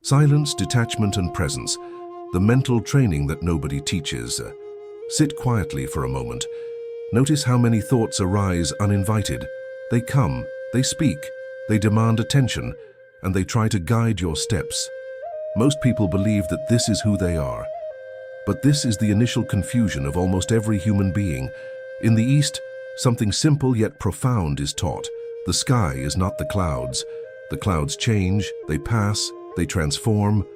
Silence, detachment, and presence, the mental training that nobody teaches. Sit quietly for a moment. Notice how many thoughts arise uninvited. They come, they speak, they demand attention, and they try to guide your steps. Most people believe that this is who they are. But this is the initial confusion of almost every human being. In the East, something simple yet profound is taught. The sky is not the clouds. The clouds change, they pass, they transform.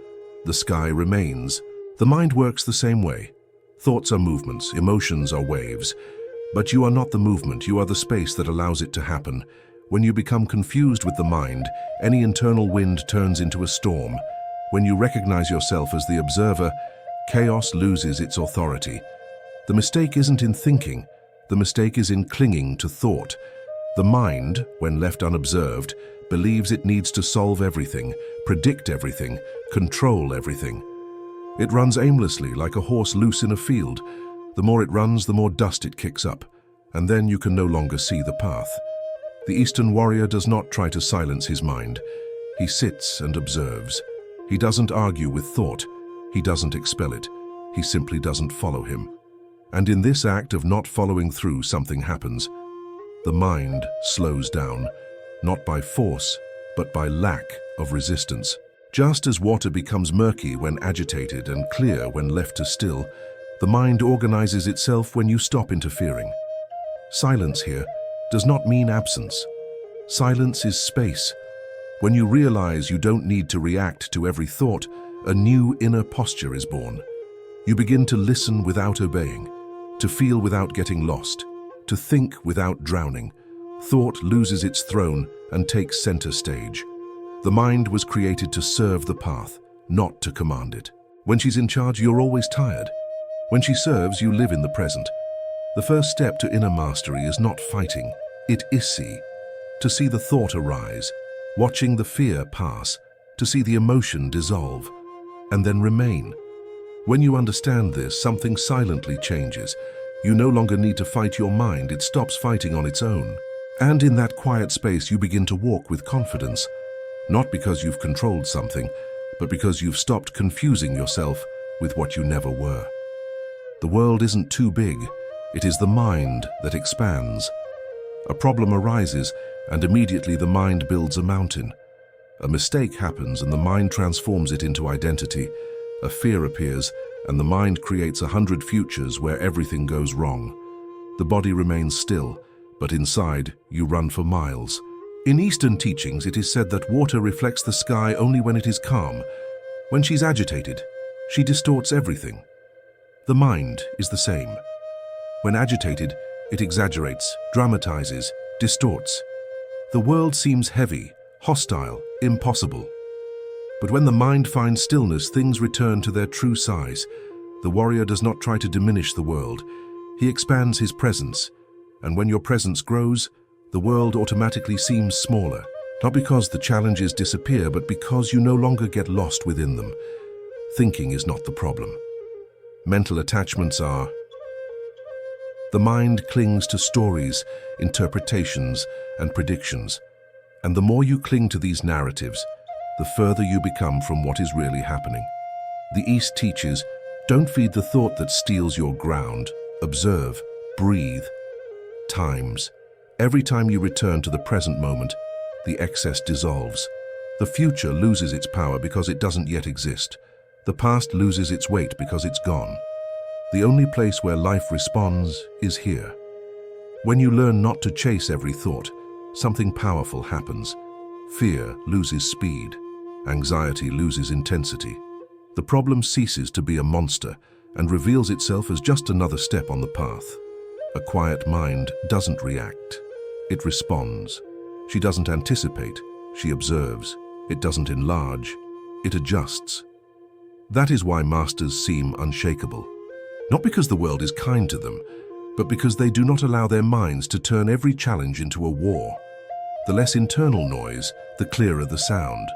The sky remains. The mind works the same way. Thoughts are movements, emotions are waves. But you are not the movement, you are the space that allows it to happen. When you become confused with the mind, any internal wind turns into a storm. When you recognize yourself as the observer, chaos loses its authority. The mistake isn't in thinking, the mistake is in clinging to thought. The mind, when left unobserved, believes it needs to solve everything, predict everything, control everything. It runs aimlessly like a horse loose in a field. The more it runs, the more dust it kicks up, and then you can no longer see the path. The Eastern warrior does not try to silence his mind. He sits and observes. He doesn't argue with thought. He doesn't expel it. He simply doesn't follow him. And in this act of not following through, something happens. The mind slows down, not by force, but by lack of resistance. Just as water becomes murky when agitated and clear when left to still, the mind organizes itself when you stop interfering. Silence here does not mean absence. Silence is space. When you realize you don't need to react to every thought, a new inner posture is born. You begin to listen without obeying, to feel without getting lost, to think without drowning. Thought loses its throne and takes center stage. The mind was created to serve the path, not to command it. When she's in charge, you're always tired. When she serves, you live in the present. The first step to inner mastery is not fighting, it is to see the thought arise, watching the fear pass, to see the emotion dissolve, and then remain. When you understand this, something silently changes. You no longer need to fight your mind, it stops fighting on its own. And in that quiet space, you begin to walk with confidence, not because you've controlled something, but because you've stopped confusing yourself with what you never were. The world isn't too big, it is the mind that expands. A problem arises, and immediately the mind builds a mountain. A mistake happens, and the mind transforms it into identity. A fear appears, and the mind creates 100 futures where everything goes wrong. The body remains still, but inside, you run for miles. In Eastern teachings, it is said that water reflects the sky only when it is calm. When she's agitated, she distorts everything. The mind is the same. When agitated, it exaggerates, dramatizes, distorts. The world seems heavy, hostile, impossible. But when the mind finds stillness, things return to their true size. The warrior does not try to diminish the world. He expands his presence. And when your presence grows, the world automatically seems smaller. Not because the challenges disappear, but because you no longer get lost within them. Thinking is not the problem. Mental attachments are. The mind clings to stories, interpretations, and predictions. And the more you cling to these narratives, the further you become from what is really happening. The East teaches, don't feed the thought that steals your ground. Observe, breathe. Times. Every time you return to the present moment, the excess dissolves. The future loses its power because it doesn't yet exist. The past loses its weight because it's gone. The only place where life responds is here. When you learn not to chase every thought, something powerful happens. Fear loses speed. Anxiety loses intensity. The problem ceases to be a monster and reveals itself as just another step on the path. A quiet mind doesn't react. It responds. She doesn't anticipate. She observes. It doesn't enlarge. It adjusts. That is why masters seem unshakable. Not because the world is kind to them, but because they do not allow their minds to turn every challenge into a war. The less internal noise, the clearer the sound.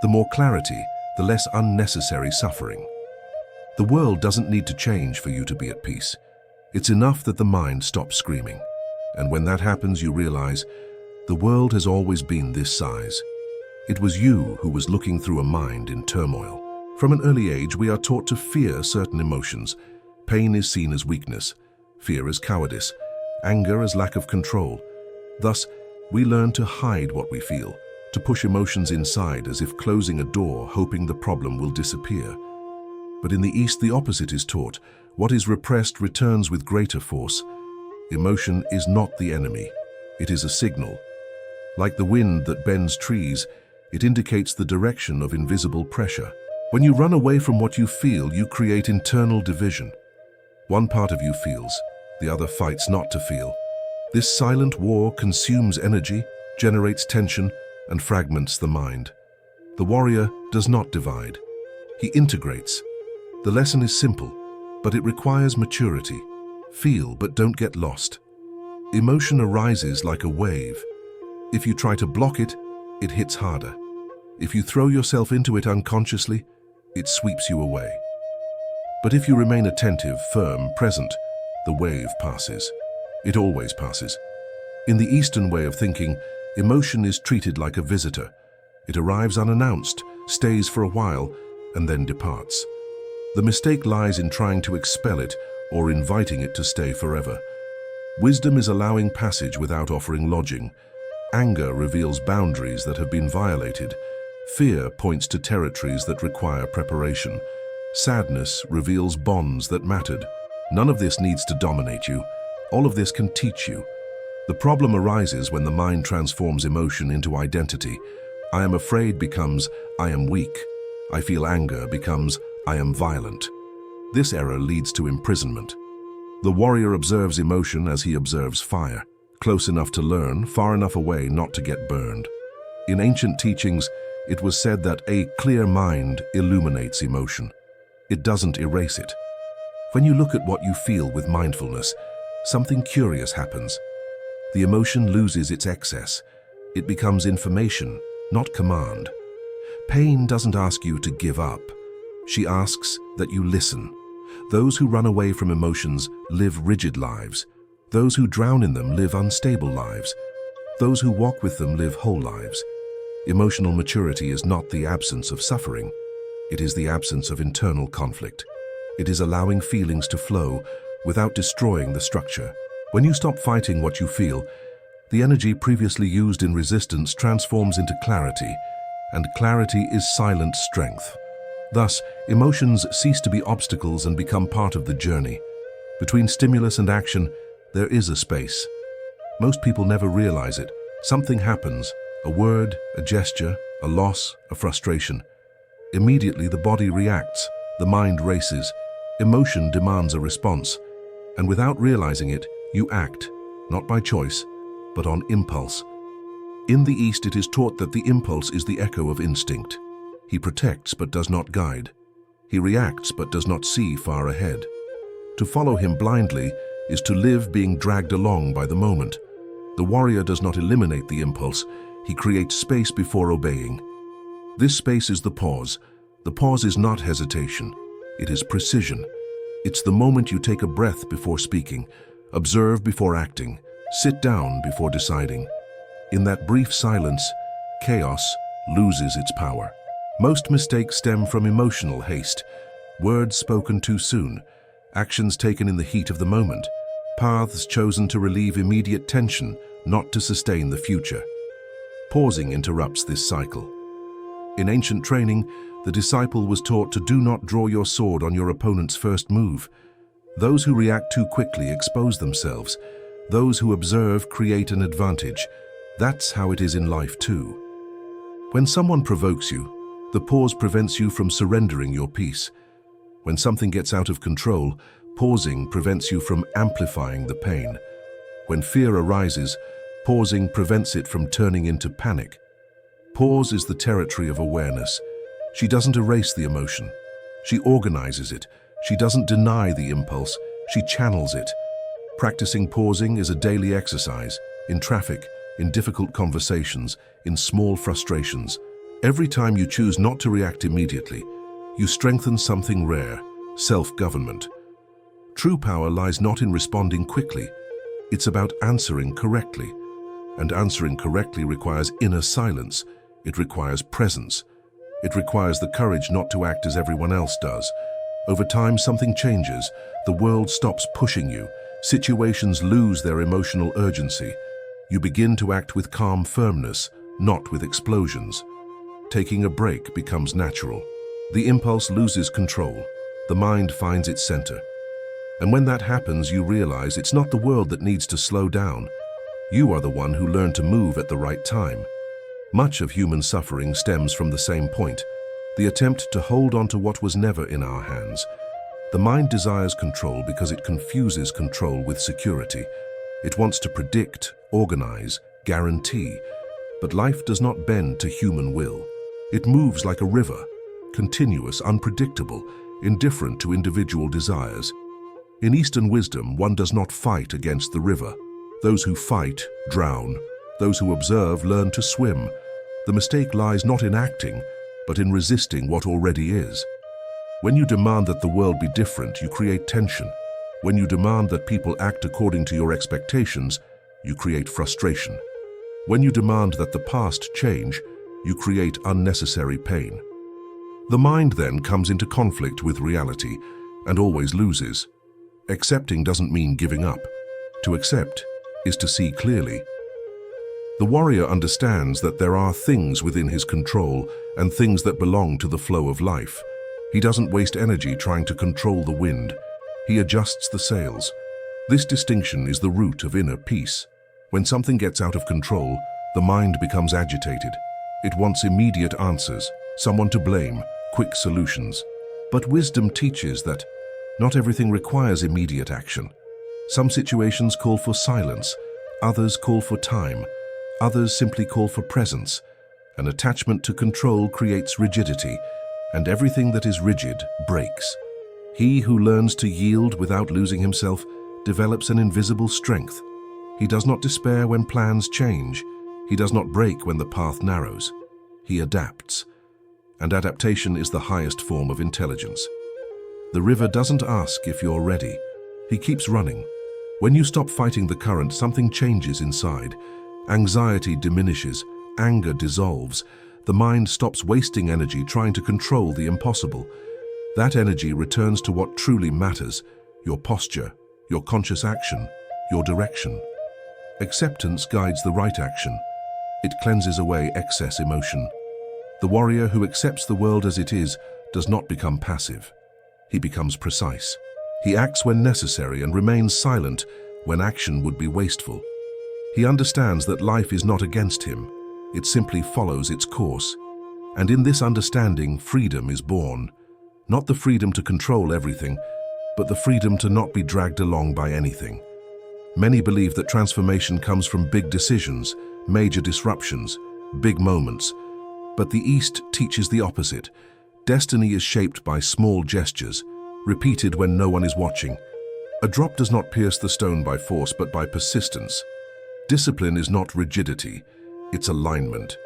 The more clarity, the less unnecessary suffering. The world doesn't need to change for you to be at peace. It's enough that the mind stops screaming. And when that happens, you realize the world has always been this size. It was you who was looking through a mind in turmoil. From an early age, we are taught to fear certain emotions. Pain is seen as weakness, fear as cowardice, anger as lack of control. Thus, we learn to hide what we feel, to push emotions inside as if closing a door, hoping the problem will disappear. But in the East, the opposite is taught. What is repressed returns with greater force. Emotion is not the enemy. It is a signal. Like the wind that bends trees, it indicates the direction of invisible pressure. When you run away from what you feel, you create internal division. One part of you feels, the other fights not to feel. This silent war consumes energy, generates tension, and fragments the mind. The warrior does not divide. He integrates. The lesson is simple, but it requires maturity. Feel, but don't get lost. Emotion arises like a wave. If you try to block it, it hits harder. If you throw yourself into it unconsciously, it sweeps you away. But if you remain attentive, firm, present, the wave passes. It always passes. In the Eastern way of thinking, emotion is treated like a visitor. It arrives unannounced, stays for a while, and then departs. The mistake lies in trying to expel it or inviting it to stay forever. Wisdom is allowing passage without offering lodging. Anger reveals boundaries that have been violated. Fear points to territories that require preparation. Sadness reveals bonds that mattered. None of this needs to dominate you. All of this can teach you. The problem arises when the mind transforms emotion into identity. I am afraid becomes I am weak. I feel anger becomes I am violent. This error leads to imprisonment. The warrior observes emotion as he observes fire, close enough to learn, far enough away not to get burned. In ancient teachings, it was said that a clear mind illuminates emotion. It doesn't erase it. When you look at what you feel with mindfulness, something curious happens. The emotion loses its excess. It becomes information, not command. Pain doesn't ask you to give up. She asks that you listen. Those who run away from emotions live rigid lives. Those who drown in them live unstable lives. Those who walk with them live whole lives. Emotional maturity is not the absence of suffering. It is the absence of internal conflict. It is allowing feelings to flow without destroying the structure. When you stop fighting what you feel, the energy previously used in resistance transforms into clarity, and clarity is silent strength. Thus, emotions cease to be obstacles and become part of the journey. Between stimulus and action, there is a space. Most people never realize it. Something happens, a word, a gesture, a loss, a frustration. Immediately the body reacts, the mind races, emotion demands a response, and without realizing it, you act, not by choice, but on impulse. In the East, it is taught that the impulse is the echo of instinct. He protects but does not guide. He reacts but does not see far ahead. To follow him blindly is to live being dragged along by the moment. The warrior does not eliminate the impulse. He creates space before obeying. This space is the pause. The pause is not hesitation. It is precision. It's the moment you take a breath before speaking, observe before acting, sit down before deciding. In that brief silence, chaos loses its power. Most mistakes stem from emotional haste, words spoken too soon, actions taken in the heat of the moment, paths chosen to relieve immediate tension, not to sustain the future. Pausing interrupts this cycle. In ancient training, the disciple was taught to do not draw your sword on your opponent's first move. Those who react too quickly expose themselves. Those who observe create an advantage. That's how it is in life too. When someone provokes you, the pause prevents you from surrendering your peace. When something gets out of control, pausing prevents you from amplifying the pain. When fear arises, pausing prevents it from turning into panic. Pause is the territory of awareness. She doesn't erase the emotion. She organizes it. She doesn't deny the impulse. She channels it. Practicing pausing is a daily exercise, in traffic, in difficult conversations, in small frustrations. Every time you choose not to react immediately, you strengthen something rare, self-government. True power lies not in responding quickly. It's about answering correctly. And answering correctly requires inner silence. It requires presence. It requires the courage not to act as everyone else does. Over time, something changes. The world stops pushing you. Situations lose their emotional urgency. You begin to act with calm firmness, not with explosions. Taking a break becomes natural. The impulse loses control. The mind finds its center. And when that happens, you realize it's not the world that needs to slow down. You are the one who learned to move at the right time. Much of human suffering stems from the same point, the attempt to hold on to what was never in our hands. The mind desires control because it confuses control with security. It wants to predict, organize, guarantee. But life does not bend to human will. It moves like a river, continuous, unpredictable, indifferent to individual desires. In Eastern wisdom, one does not fight against the river. Those who fight drown. Those who observe learn to swim. The mistake lies not in acting, but in resisting what already is. When you demand that the world be different, you create tension. When you demand that people act according to your expectations, you create frustration. When you demand that the past change, you create unnecessary pain. The mind then comes into conflict with reality and always loses. Accepting doesn't mean giving up. To accept is to see clearly. The warrior understands that there are things within his control and things that belong to the flow of life. He doesn't waste energy trying to control the wind. He adjusts the sails. This distinction is the root of inner peace. When something gets out of control, the mind becomes agitated. It wants immediate answers, someone to blame, quick solutions. But wisdom teaches that not everything requires immediate action. Some situations call for silence, others call for time, others simply call for presence. An attachment to control creates rigidity, and everything that is rigid breaks. He who learns to yield without losing himself develops an invisible strength. He does not despair when plans change. He does not break when the path narrows. He adapts. And adaptation is the highest form of intelligence. The river doesn't ask if you're ready. He keeps running. When you stop fighting the current, something changes inside. Anxiety diminishes, anger dissolves. The mind stops wasting energy trying to control the impossible. That energy returns to what truly matters, your posture, your conscious action, your direction. Acceptance guides the right action. It cleanses away excess emotion. The warrior who accepts the world as it is does not become passive. He becomes precise. He acts when necessary and remains silent when action would be wasteful. He understands that life is not against him. It simply follows its course. And in this understanding, freedom is born. Not the freedom to control everything, but the freedom to not be dragged along by anything. Many believe that transformation comes from big decisions, major disruptions, big moments. But the East teaches the opposite. Destiny is shaped by small gestures, repeated when no one is watching. A drop does not pierce the stone by force, but by persistence. Discipline is not rigidity, it's alignment.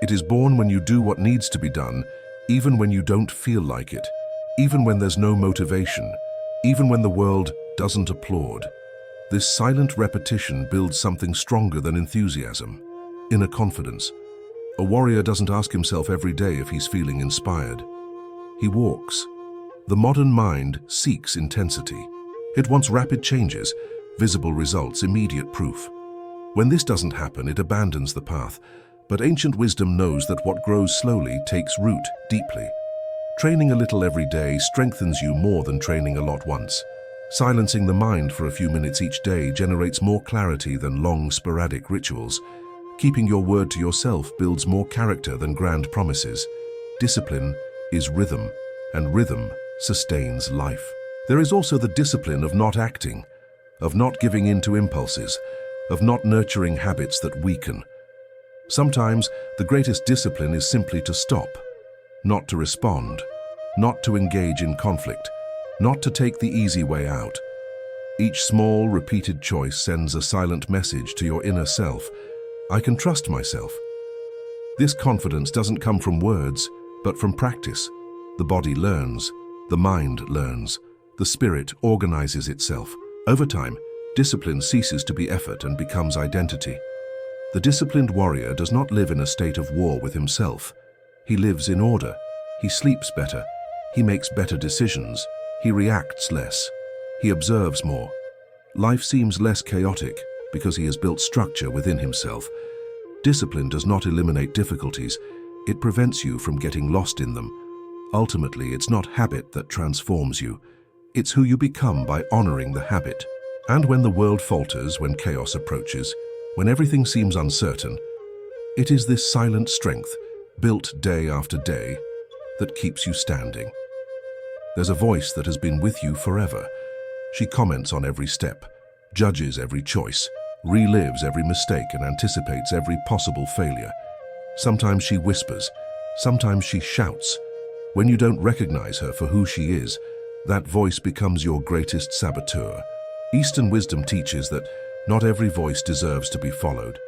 It is born when you do what needs to be done, even when you don't feel like it, even when there's no motivation, even when the world doesn't applaud. This silent repetition builds something stronger than enthusiasm, inner confidence. A warrior doesn't ask himself every day if he's feeling inspired. He walks. The modern mind seeks intensity. It wants rapid changes, visible results, immediate proof. When this doesn't happen, it abandons the path. But ancient wisdom knows that what grows slowly takes root deeply. Training a little every day strengthens you more than training a lot once. Silencing the mind for a few minutes each day generates more clarity than long, sporadic rituals. Keeping your word to yourself builds more character than grand promises. Discipline is rhythm, and rhythm sustains life. There is also the discipline of not acting, of not giving in to impulses, of not nurturing habits that weaken. Sometimes the greatest discipline is simply to stop, not to respond, not to engage in conflict, not to take the easy way out. Each small, repeated choice sends a silent message to your inner self. I can trust myself. This confidence doesn't come from words, but from practice. The body learns, the mind learns, the spirit organizes itself. Over time, discipline ceases to be effort and becomes identity. The disciplined warrior does not live in a state of war with himself. He lives in order. He sleeps better. He makes better decisions. He reacts less. He observes more. Life seems less chaotic because he has built structure within himself. Discipline does not eliminate difficulties. It prevents you from getting lost in them. Ultimately, it's not habit that transforms you. It's who you become by honoring the habit. And when the world falters, when chaos approaches, when everything seems uncertain, it is this silent strength, built day after day, that keeps you standing. There's a voice that has been with you forever. She comments on every step, judges every choice, relives every mistake, and anticipates every possible failure. Sometimes she whispers, sometimes she shouts. When you don't recognize her for who she is, that voice becomes your greatest saboteur. Eastern wisdom teaches that not every voice deserves to be followed.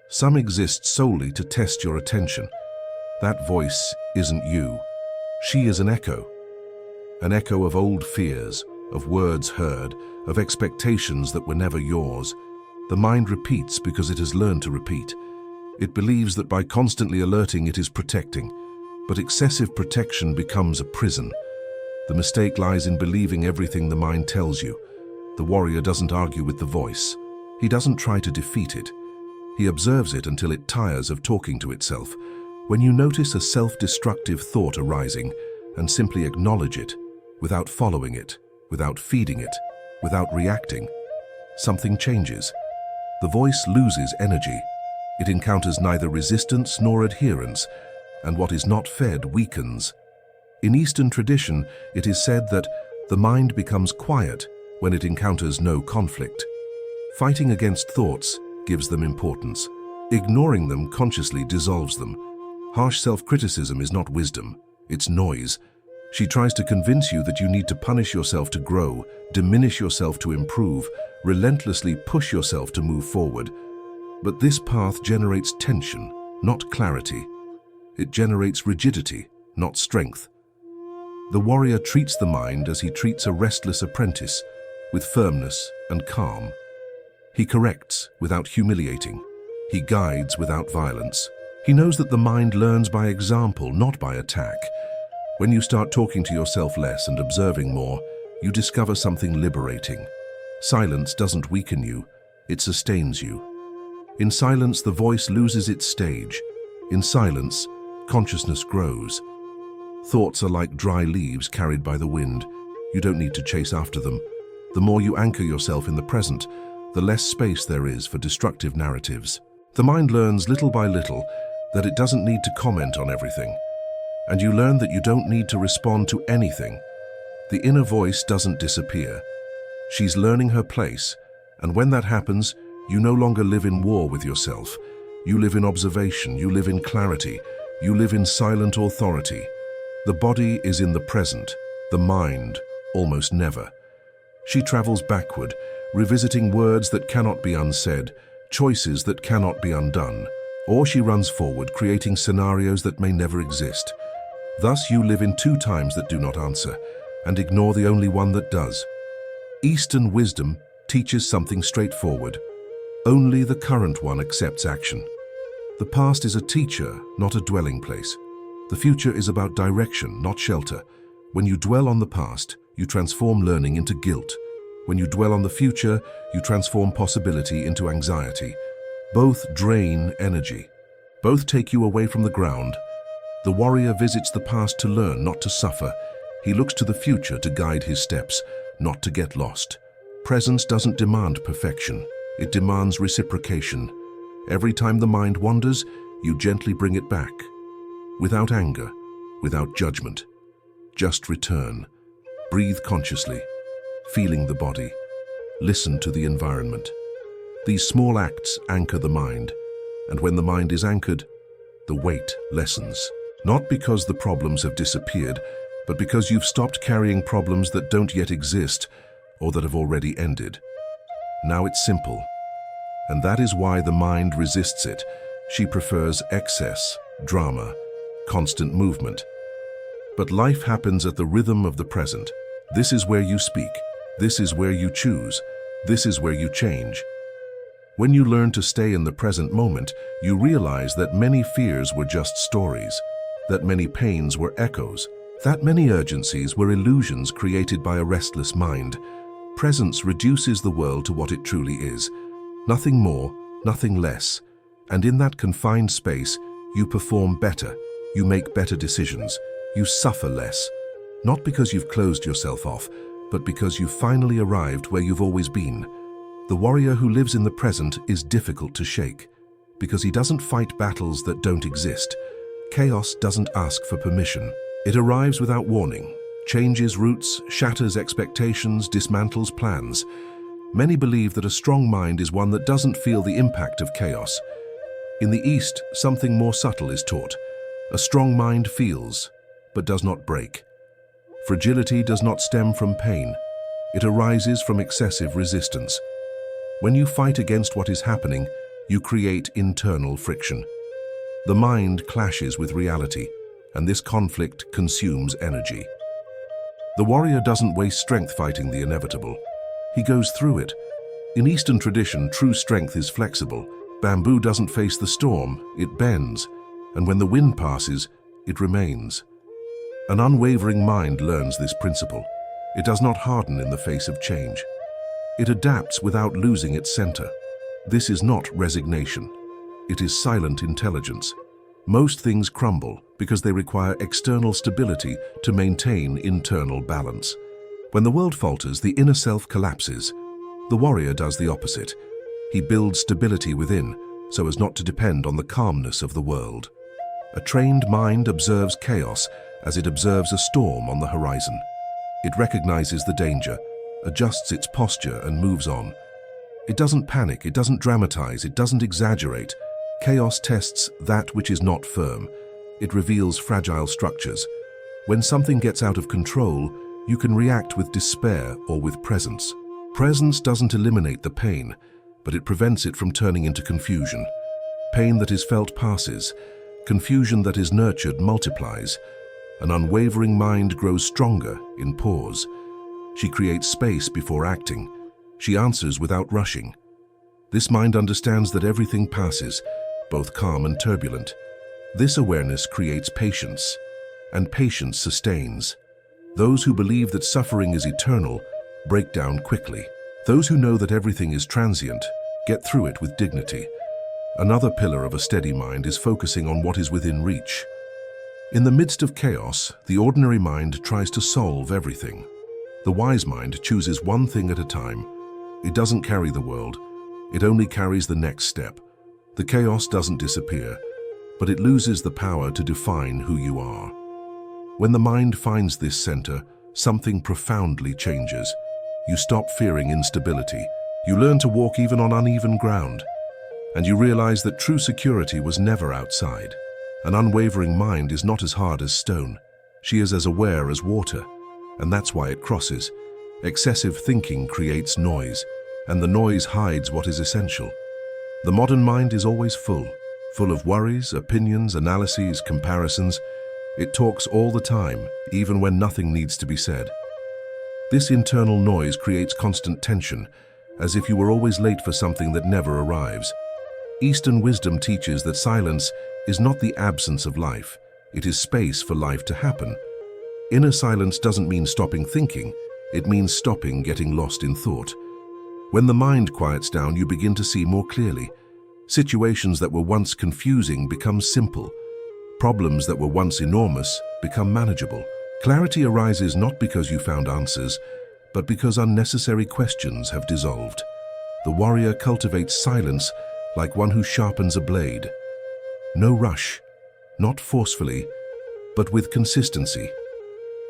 Some exist solely to test your attention. That voice isn't you. She is an echo of old fears, of words heard, of expectations that were never yours. The mind repeats because it has learned to repeat. It believes that by constantly alerting it is protecting, but excessive protection becomes a prison. The mistake lies in believing everything the mind tells you. The warrior doesn't argue with the voice. He doesn't try to defeat it. He observes it until it tires of talking to itself. When you notice a self-destructive thought arising and simply acknowledge it, without following it, without feeding it, without reacting, something changes. The voice loses energy. It encounters neither resistance nor adherence, and what is not fed weakens. In Eastern tradition, it is said that the mind becomes quiet when it encounters no conflict. Fighting against thoughts gives them importance. Ignoring them consciously dissolves them. Harsh self-criticism is not wisdom, it's noise. She tries to convince you that you need to punish yourself to grow, diminish yourself to improve, relentlessly push yourself to move forward. But this path generates tension, not clarity. It generates rigidity, not strength. The warrior treats the mind as he treats a restless apprentice, with firmness and calm. He corrects without humiliating. He guides without violence. He knows that the mind learns by example, not by attack. When you start talking to yourself less and observing more, you discover something liberating. Silence doesn't weaken you, it sustains you. In silence, the voice loses its stage. In silence, consciousness grows. Thoughts are like dry leaves carried by the wind. You don't need to chase after them. The more you anchor yourself in the present, the less space there is for destructive narratives. The mind learns little by little that it doesn't need to comment on everything. And you learn that you don't need to respond to anything. The inner voice doesn't disappear. She's learning her place, and when that happens, you no longer live in war with yourself. You live in observation, you live in clarity, you live in silent authority. The body is in the present, the mind almost never. She travels backward, revisiting words that cannot be unsaid, choices that cannot be undone. Or she runs forward, creating scenarios that may never exist. Thus you live in two times that do not answer, and ignore the only one that does. Eastern wisdom teaches something straightforward. Only the current one accepts action. The past is a teacher, not a dwelling place. The future is about direction, not shelter. When you dwell on the past, you transform learning into guilt. When you dwell on the future, you transform possibility into anxiety. Both drain energy. Both take you away from the ground. The warrior visits the past to learn, not to suffer. He looks to the future to guide his steps, not to get lost. Presence doesn't demand perfection. It demands reciprocation. Every time the mind wanders, you gently bring it back. Without anger, without judgment. Just return. Breathe consciously, feeling the body. Listen to the environment. These small acts anchor the mind, and when the mind is anchored, the weight lessens. Not because the problems have disappeared, but because you've stopped carrying problems that don't yet exist or that have already ended. Now it's simple, and that is why the mind resists it. She prefers excess, drama, constant movement. But life happens at the rhythm of the present. This is where you speak. This is where you choose. This is where you change. When you learn to stay in the present moment, you realize that many fears were just stories, that many pains were echoes, that many urgencies were illusions created by a restless mind. Presence reduces the world to what it truly is. Nothing more, nothing less. And in that confined space, you perform better, you make better decisions, you suffer less. Not because you've closed yourself off, but because you've finally arrived where you've always been. The warrior who lives in the present is difficult to shake, because he doesn't fight battles that don't exist. Chaos doesn't ask for permission. It arrives without warning, changes routes, shatters expectations, dismantles plans. Many believe that a strong mind is one that doesn't feel the impact of chaos. In the East, something more subtle is taught. A strong mind feels, but does not break. Fragility does not stem from pain. It arises from excessive resistance. When you fight against what is happening, you create internal friction. The mind clashes with reality, and this conflict consumes energy. The warrior doesn't waste strength fighting the inevitable. He goes through it. In Eastern tradition, true strength is flexible. Bamboo doesn't face the storm, it bends, and when the wind passes, it remains. An unwavering mind learns this principle. It does not harden in the face of change. It adapts without losing its center. This is not resignation. It is silent intelligence. Most things crumble because they require external stability to maintain internal balance. When the world falters, the inner self collapses. The warrior does the opposite. He builds stability within, so as not to depend on the calmness of the world. A trained mind observes chaos as it observes a storm on the horizon. It recognizes the danger, adjusts its posture, and moves on. It doesn't panic, it doesn't dramatize, it doesn't exaggerate. Chaos tests that which is not firm. It reveals fragile structures. When something gets out of control, you can react with despair or with presence. Presence doesn't eliminate the pain, but it prevents it from turning into confusion. Pain that is felt passes. Confusion that is nurtured multiplies. An unwavering mind grows stronger in pause. She creates space before acting. She answers without rushing. This mind understands that everything passes, both calm and turbulent. This awareness creates patience, and patience sustains. Those who believe that suffering is eternal break down quickly. Those who know that everything is transient get through it with dignity. Another pillar of a steady mind is focusing on what is within reach. In the midst of chaos, the ordinary mind tries to solve everything. The wise mind chooses one thing at a time. It doesn't carry the world. It only carries the next step. The chaos doesn't disappear, but it loses the power to define who you are. When the mind finds this center, something profoundly changes. You stop fearing instability. You learn to walk even on uneven ground. And you realize that true security was never outside. An unwavering mind is not as hard as stone. She is as aware as water, and that's why it crosses. Excessive thinking creates noise, and the noise hides what is essential. The modern mind is always full of worries, opinions, analyses, comparisons. It talks all the time, even when nothing needs to be said. This internal noise creates constant tension, as if you were always late for something that never arrives. Eastern wisdom teaches that silence is not the absence of life, it is space for life to happen. Inner silence doesn't mean stopping thinking, it means stopping getting lost in thought. When the mind quiets down, you begin to see more clearly. Situations that were once confusing become simple. Problems that were once enormous become manageable. Clarity arises not because you found answers, but because unnecessary questions have dissolved. The warrior cultivates silence like one who sharpens a blade. No rush, not forcefully, but with consistency.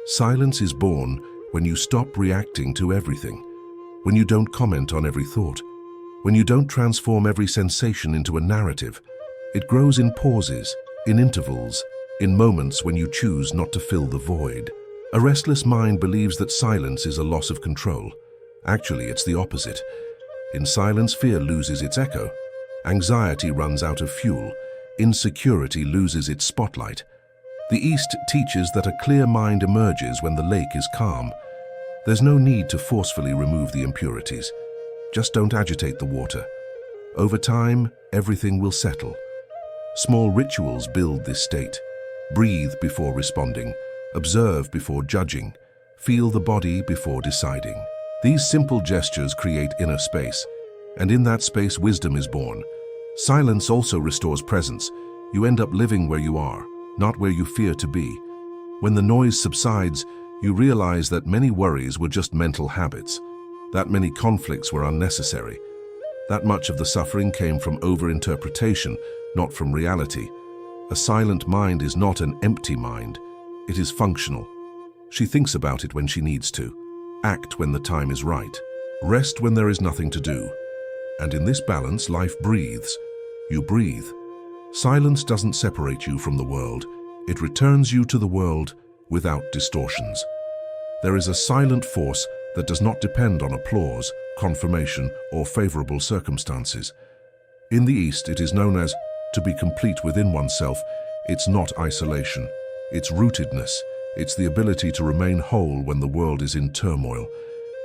Silence is born when you stop reacting to everything, when you don't comment on every thought, when you don't transform every sensation into a narrative. It grows in pauses, in intervals, in moments when you choose not to fill the void. A restless mind believes that silence is a loss of control. Actually, it's the opposite. In silence, fear loses its echo. Anxiety runs out of fuel. Insecurity loses its spotlight. The East teaches that a clear mind emerges when the lake is calm. There's no need to forcefully remove the impurities. Just don't agitate the water. Over time, everything will settle. Small rituals build this state. Breathe before responding. Observe before judging. Feel the body before deciding. These simple gestures create inner space, and in that space wisdom is born. Silence also restores presence. You end up living where you are, not where you fear to be. When the noise subsides, you realize that many worries were just mental habits, that many conflicts were unnecessary. That much of the suffering came from overinterpretation, not from reality. A silent mind is not an empty mind. It is functional. She thinks about it when she needs to, act when the time is right, rest when there is nothing to do. And in this balance, life breathes. You breathe. Silence doesn't separate you from the world. It returns you to the world without distortions. There is a silent force that does not depend on applause, confirmation, or favorable circumstances. In the East, it is known as to be complete within oneself. It's not isolation. It's rootedness. It's the ability to remain whole when the world is in turmoil.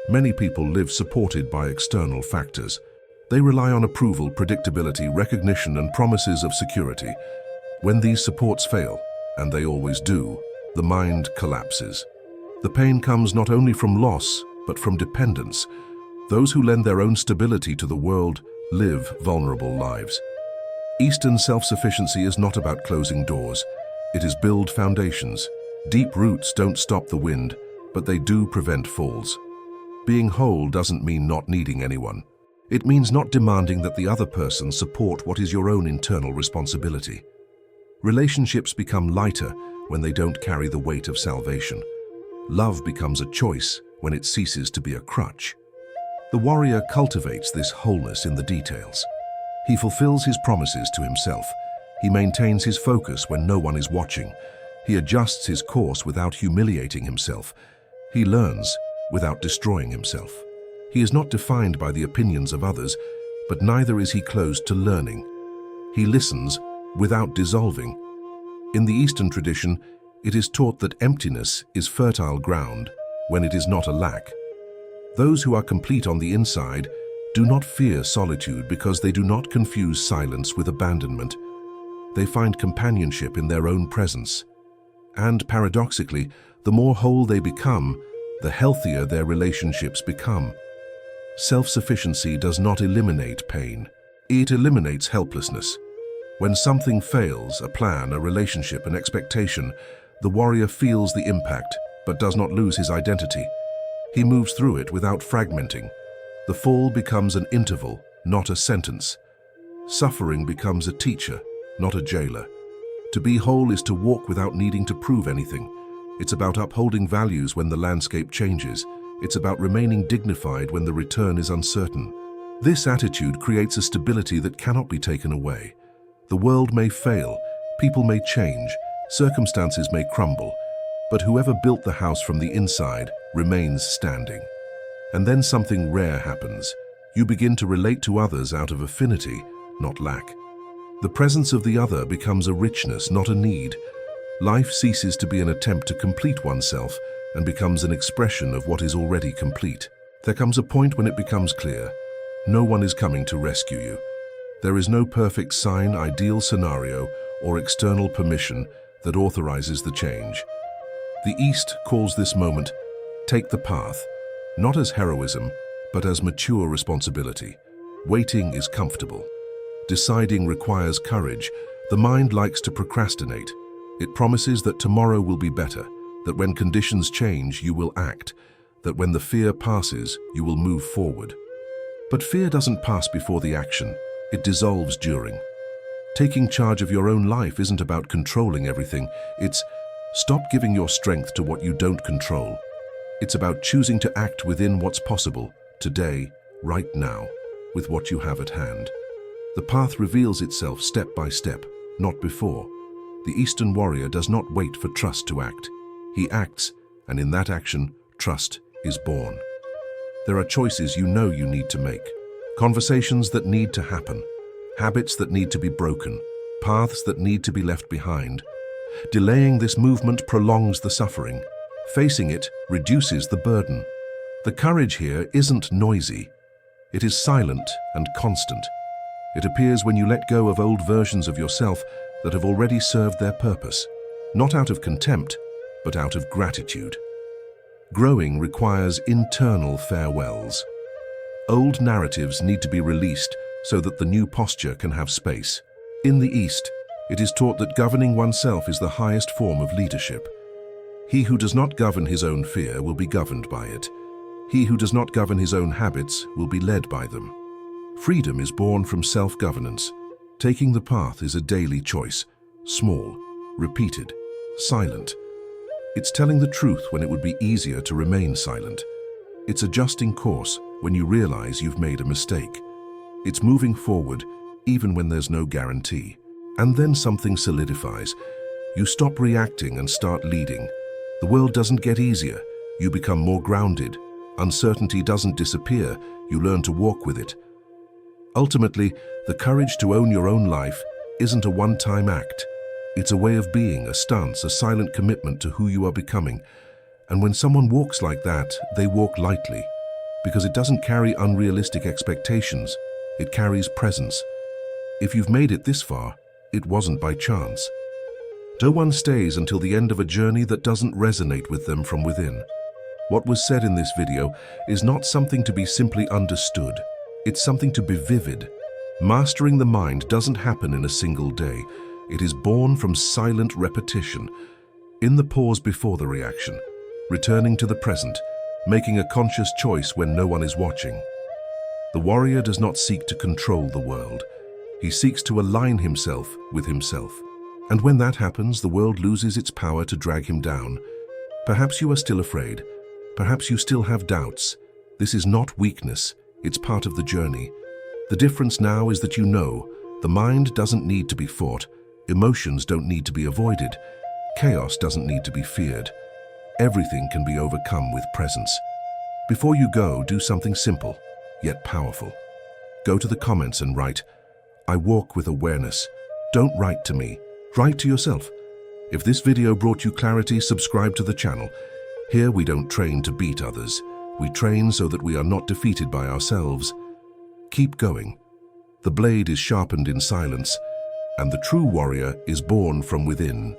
Many people live supported by external factors. They rely on approval, predictability, recognition, and promises of security. When these supports fail, and they always do, the mind collapses. The pain comes not only from loss, but from dependence. Those who lend their own stability to the world live vulnerable lives. Eastern self-sufficiency is not about closing doors. It is build foundations. Deep roots don't stop the wind, but they do prevent falls. Being whole doesn't mean not needing anyone. It means not demanding that the other person support what is your own internal responsibility. Relationships become lighter when they don't carry the weight of salvation. Love becomes a choice when it ceases to be a crutch. The warrior cultivates this wholeness in the details. He fulfills his promises to himself. He maintains his focus when no one is watching. He adjusts his course without humiliating himself. He learns without destroying himself. He is not defined by the opinions of others, but neither is he closed to learning. He listens without dissolving. In the Eastern tradition, it is taught that emptiness is fertile ground when it is not a lack. Those who are complete on the inside do not fear solitude because they do not confuse silence with abandonment. They find companionship in their own presence. And paradoxically, the more whole they become, the healthier their relationships become. Self-sufficiency does not eliminate pain. It eliminates helplessness. When something fails, a plan, a relationship, an expectation, the warrior feels the impact, but does not lose his identity. He moves through it without fragmenting. The fall becomes an interval, not a sentence. Suffering becomes a teacher, not a jailer. To be whole is to walk without needing to prove anything. It's about upholding values when the landscape changes. It's about remaining dignified when the return is uncertain. This attitude creates a stability that cannot be taken away. The world may fail, people may change, circumstances may crumble, but whoever built the house from the inside remains standing. And then something rare happens. You begin to relate to others out of affinity, not lack. The presence of the other becomes a richness, not a need. Life ceases to be an attempt to complete oneself and becomes an expression of what is already complete. There comes a point when it becomes clear. No one is coming to rescue you. There is no perfect sign, ideal scenario, or external permission that authorizes the change. The East calls this moment, take the path, not as heroism, but as mature responsibility. Waiting is comfortable. Deciding requires courage. The mind likes to procrastinate. It promises that tomorrow will be better, that when conditions change, you will act, that when the fear passes, you will move forward. But fear doesn't pass before the action. It dissolves during. Taking charge of your own life isn't about controlling everything. It's stop giving your strength to what you don't control. It's about choosing to act within what's possible, today, right now, with what you have at hand. The path reveals itself step by step, not before. The Eastern warrior does not wait for trust to act. He acts, and in that action, trust is born. There are choices you know you need to make, conversations that need to happen, habits that need to be broken, paths that need to be left behind. Delaying this movement prolongs the suffering. Facing it reduces the burden. The courage here isn't noisy. It is silent and constant. It appears when you let go of old versions of yourself that have already served their purpose, not out of contempt, but out of gratitude. Growing requires internal farewells. Old narratives need to be released so that the new posture can have space. In the East, it is taught that governing oneself is the highest form of leadership. He who does not govern his own fear will be governed by it. He who does not govern his own habits will be led by them. Freedom is born from self-governance. Taking the path is a daily choice, small, repeated, silent. It's telling the truth when it would be easier to remain silent. It's adjusting course when you realize you've made a mistake. It's moving forward even when there's no guarantee. And then something solidifies. You stop reacting and start leading. The world doesn't get easier. You become more grounded. Uncertainty doesn't disappear. You learn to walk with it. Ultimately, the courage to own your own life isn't a one-time act. It's a way of being, a stance, a silent commitment to who you are becoming. And when someone walks like that, they walk lightly, because it doesn't carry unrealistic expectations. It carries presence. If you've made it this far, it wasn't by chance. No one stays until the end of a journey that doesn't resonate with them from within. What was said in this video is not something to be simply understood. It's something to be vivid. Mastering the mind doesn't happen in a single day. It is born from silent repetition, in the pause before the reaction, returning to the present, making a conscious choice when no one is watching. The warrior does not seek to control the world. He seeks to align himself with himself. And when that happens, the world loses its power to drag him down. Perhaps you are still afraid. Perhaps you still have doubts. This is not weakness. It's part of the journey. The difference now is that you know the mind doesn't need to be fought. Emotions don't need to be avoided. Chaos doesn't need to be feared. Everything can be overcome with presence. Before you go, do something simple, yet powerful. Go to the comments and write, "I walk with awareness." Don't write to me. Write to yourself. If this video brought you clarity, subscribe to the channel. Here we don't train to beat others. We train so that we are not defeated by ourselves. Keep going. The blade is sharpened in silence, and the true warrior is born from within.